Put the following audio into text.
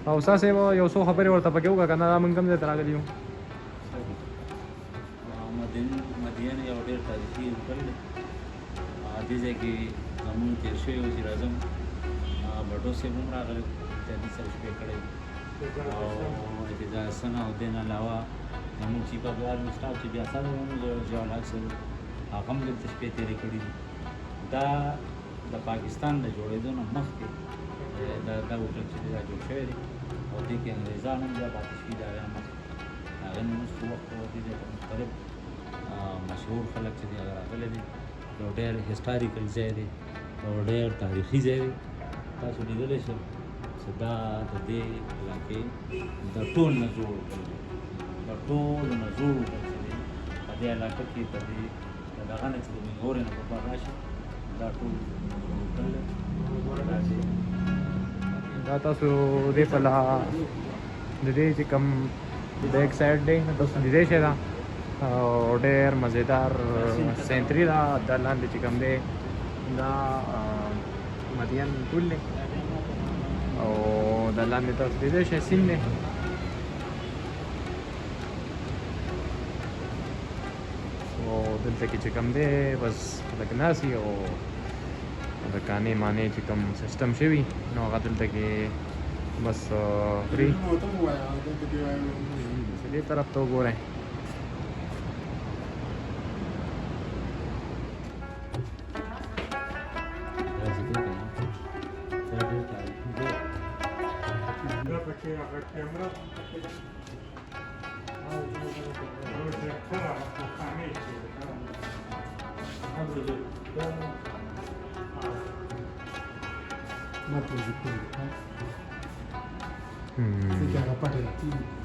او تاسو یو څو خبرې ورته پکې وکړه که نه دا موږ کوم ځای ته راغلي یو مدین یو ډېر تاریخي هوټل دی دې ځای کې زمونږ تېر شوی وزیر اعظم بټو صاحب هم راغلی تحریک سره شپې کړی او اعتزاز حسن او دې نه علاوه زمونږ چیف اف ډپارټمنټ سټاف چې بیا سره ضیاء الحق صاحب هغه هم دلته شپې تېرې کړي دي دا د پاکستان د جوړېدو نه مخکې دا هوټل چې دی دا جوړ شوی دی او دې کې انګریزان هم بیا پاتې شوي د هغه نه مخکې هغه نه وروسته وخت دې ځای ته مختلف مشهور خلک چې دي هغه راغلي دي یو ډېر هسټاریکل ځای دی یو ډېر تاریخي ځای دی تاسو لیدلی شئ چې دا د دې علاقې د ټول نه جوړ کړل دی د ټولو نه جوړ کړل چې دی په دې علاقه کې په دې د دغه نه چې د مېګورې نه په بار راشي دا ټول جوړ کړل دی دا تاسو دې په لا د دې چې کوم بیک سایډ دی تاسو لیدلی شئ دا او ډېر مزیدار سینټري دا د لاندې چې کوم دی دا مدین پول دی او د لاندې تاسو لیدلی شئ سیند دی او دلته کې چې کوم دی بس خلک ناست وي او د کانې مانې چې کوم سیسټم شوي نو هغه دلته کې بس خوري دې طرف ته وګورئ Você quer a parte daqui?